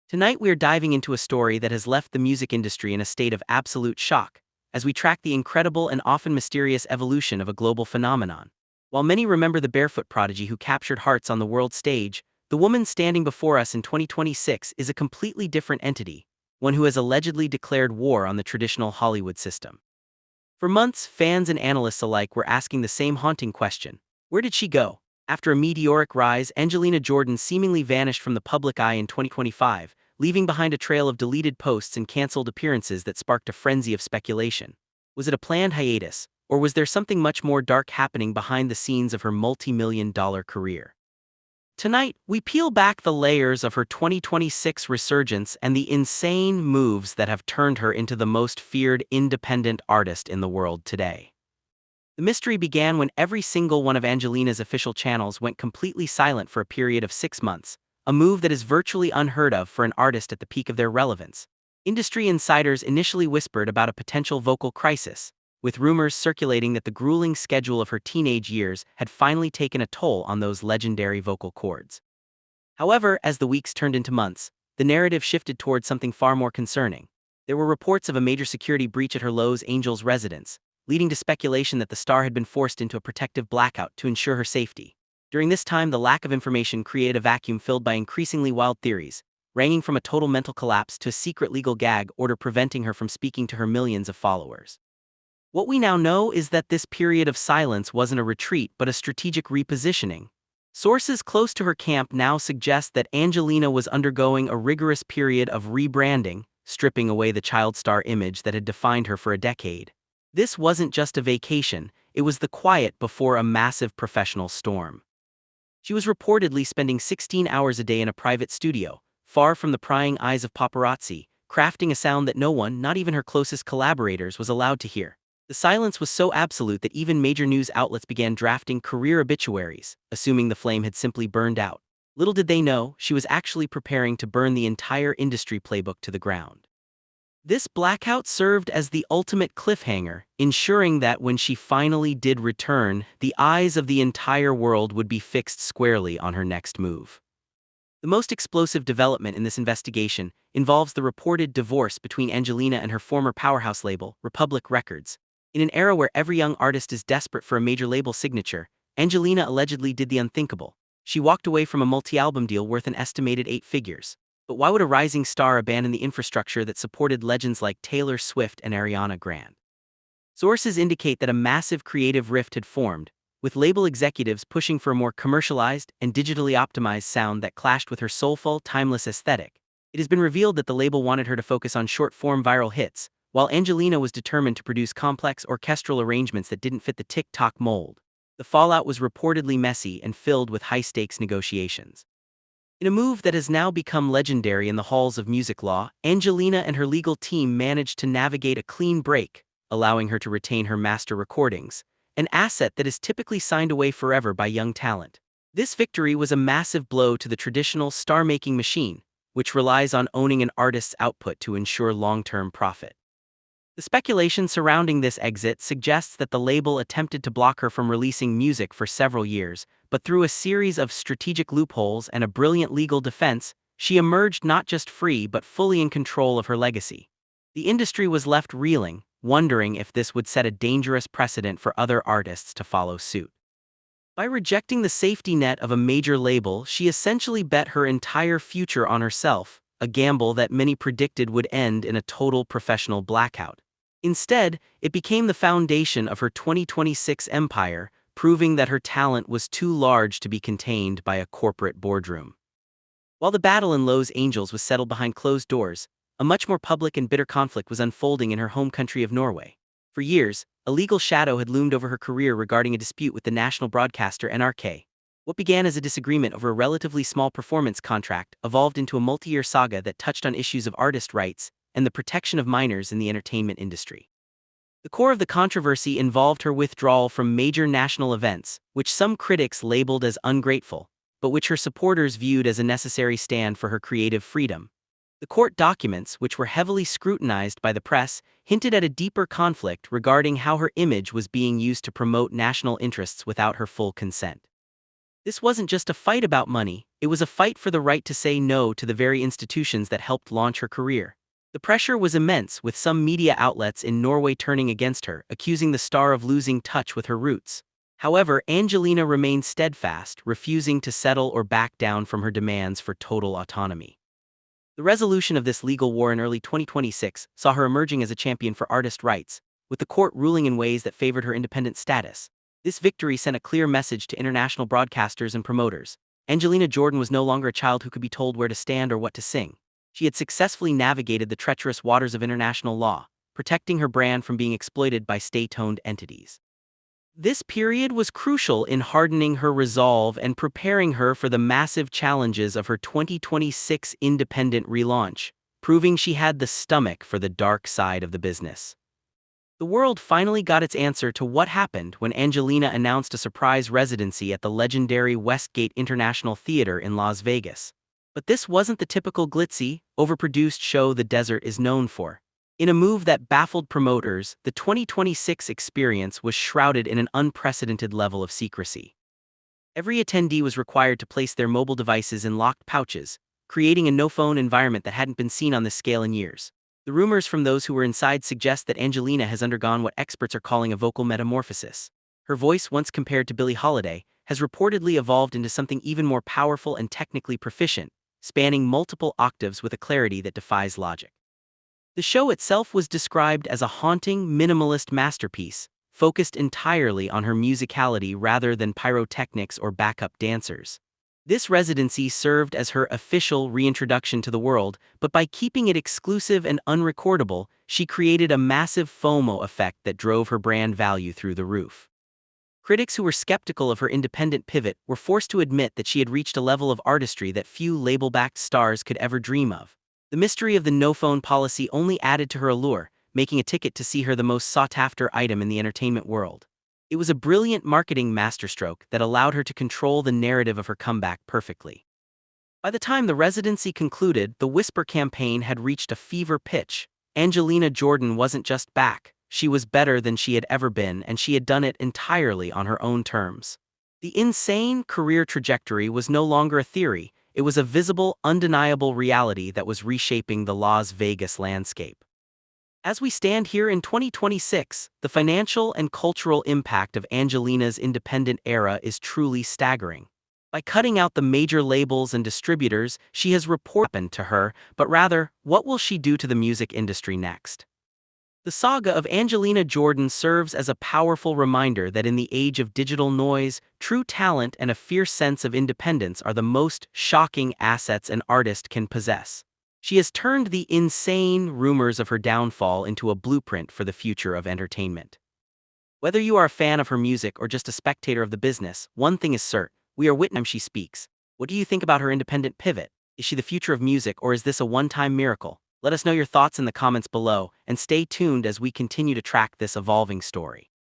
Tonight we are diving into a story that has left the music industry in a state of absolute shock, as we track the incredible and often mysterious evolution of a global phenomenon. While many remember the barefoot prodigy who captured hearts on the world stage, the woman standing before us in 2026 is a completely different entity, one who has allegedly declared war on the traditional Hollywood system. For months, fans and analysts alike were asking the same haunting question: where did she go? After a meteoric rise, Angelina Jordan seemingly vanished from the public eye in 2025, leaving behind a trail of deleted posts and canceled appearances that sparked a frenzy of speculation. Was it a planned hiatus, or was there something much more dark happening behind the scenes of her multi-million-dollar career? Tonight, we peel back the layers of her 2026 resurgence and the insane moves that have turned her into the most feared independent artist in the world today. The mystery began when every single one of Angelina's official channels went completely silent for a period of 6 months, a move that is virtually unheard of for an artist at the peak of their relevance. Industry insiders initially whispered about a potential vocal crisis, with rumors circulating that the grueling schedule of her teenage years had finally taken a toll on those legendary vocal cords. However, as the weeks turned into months, the narrative shifted towards something far more concerning. There were reports of a major security breach at her Los Angeles residence, leading to speculation that the star had been forced into a protective blackout to ensure her safety. During this time, the lack of information created a vacuum filled by increasingly wild theories, ranging from a total mental collapse to a secret legal gag order preventing her from speaking to her millions of followers. What we now know is that this period of silence wasn't a retreat but a strategic repositioning. Sources close to her camp now suggest that Angelina was undergoing a rigorous period of rebranding, stripping away the child star image that had defined her for a decade. This wasn't just a vacation, it was the quiet before a massive professional storm. She was reportedly spending 16 hours a day in a private studio, far from the prying eyes of paparazzi, crafting a sound that no one, not even her closest collaborators, was allowed to hear. The silence was so absolute that even major news outlets began drafting career obituaries, assuming the flame had simply burned out. Little did they know, she was actually preparing to burn the entire industry playbook to the ground. This blackout served as the ultimate cliffhanger, ensuring that when she finally did return, the eyes of the entire world would be fixed squarely on her next move. The most explosive development in this investigation involves the reported divorce between Angelina and her former powerhouse label, Republic Records. In an era where every young artist is desperate for a major label signature, Angelina allegedly did the unthinkable. She walked away from a multi-album deal worth an estimated 8 figures. But why would a rising star abandon the infrastructure that supported legends like Taylor Swift and Ariana Grande? Sources indicate that a massive creative rift had formed, with label executives pushing for a more commercialized and digitally optimized sound that clashed with her soulful, timeless aesthetic. It has been revealed that the label wanted her to focus on short-form viral hits, while Angelina was determined to produce complex orchestral arrangements that didn't fit the TikTok mold. The fallout was reportedly messy and filled with high-stakes negotiations. In a move that has now become legendary in the halls of music law, Angelina and her legal team managed to navigate a clean break, allowing her to retain her master recordings, an asset that is typically signed away forever by young talent. This victory was a massive blow to the traditional star-making machine, which relies on owning an artist's output to ensure long-term profit. The speculation surrounding this exit suggests that the label attempted to block her from releasing music for several years, but through a series of strategic loopholes and a brilliant legal defense, she emerged not just free but fully in control of her legacy. The industry was left reeling, wondering if this would set a dangerous precedent for other artists to follow suit. By rejecting the safety net of a major label, she essentially bet her entire future on herself, a gamble that many predicted would end in a total professional blackout. Instead, it became the foundation of her 2026 empire, proving that her talent was too large to be contained by a corporate boardroom. While the battle in Los Angeles was settled behind closed doors, a much more public and bitter conflict was unfolding in her home country of Norway. For years, a legal shadow had loomed over her career regarding a dispute with the national broadcaster NRK. What began as a disagreement over a relatively small performance contract evolved into a multi-year saga that touched on issues of artist rights and the protection of minors in the entertainment industry. The core of the controversy involved her withdrawal from major national events, which some critics labeled as ungrateful, but which her supporters viewed as a necessary stand for her creative freedom. The court documents, which were heavily scrutinized by the press, hinted at a deeper conflict regarding how her image was being used to promote national interests without her full consent. This wasn't just a fight about money, It was a fight for the right to say no to the very institutions that helped launch her career. The pressure was immense, with some media outlets in Norway turning against her, accusing the star of losing touch with her roots. However, Angelina remained steadfast, refusing to settle or back down from her demands for total autonomy. The resolution of this legal war in early 2026 saw her emerging as a champion for artist rights, with the court ruling in ways that favored her independent status. This victory sent a clear message to international broadcasters and promoters. Angelina Jordan was no longer a child who could be told where to stand or what to sing. She had successfully navigated the treacherous waters of international law, protecting her brand from being exploited by state-owned entities. This period was crucial in hardening her resolve and preparing her for the massive challenges of her 2026 independent relaunch, proving she had the stomach for the dark side of the business. The world finally got its answer to what happened when Angelina announced a surprise residency at the legendary Westgate International Theater in Las Vegas. But this wasn't the typical glitzy, overproduced show the desert is known for. In a move that baffled promoters, the 2026 experience was shrouded in an unprecedented level of secrecy. Every attendee was required to place their mobile devices in locked pouches, creating a no-phone environment that hadn't been seen on this scale in years. The rumors from those who were inside suggest that Angelina has undergone what experts are calling a vocal metamorphosis. Her voice, once compared to Billie Holiday, has reportedly evolved into something even more powerful and technically proficient, spanning multiple octaves with a clarity that defies logic. The show itself was described as a haunting, minimalist masterpiece, focused entirely on her musicality rather than pyrotechnics or backup dancers. This residency served as her official reintroduction to the world, but by keeping it exclusive and unrecordable, she created a massive FOMO effect that drove her brand value through the roof. Critics who were skeptical of her independent pivot were forced to admit that she had reached a level of artistry that few label-backed stars could ever dream of. The mystery of the no-phone policy only added to her allure, making a ticket to see her the most sought-after item in the entertainment world. It was a brilliant marketing masterstroke that allowed her to control the narrative of her comeback perfectly. By the time the residency concluded, the Whisper campaign had reached a fever pitch. Angelina Jordan wasn't just back, she was better than she had ever been, and she had done it entirely on her own terms. The insane career trajectory was no longer a theory. It was a visible, undeniable reality that was reshaping the Las Vegas landscape. As we stand here in 2026, the financial and cultural impact of Angelina's independent era is truly staggering. By cutting out the major labels and distributors, she has happened to her, but rather, what will she do to the music industry next? The saga of Angelina Jordan serves as a powerful reminder that in the age of digital noise, true talent and a fierce sense of independence are the most shocking assets an artist can possess. She has turned the insane rumors of her downfall into a blueprint for the future of entertainment. Whether you are a fan of her music or just a spectator of the business, one thing is certain: we are witnessing she speaks. What do you think about her independent pivot? Is she the future of music, or is this a one-time miracle? Let us know your thoughts in the comments below, and stay tuned as we continue to track this evolving story.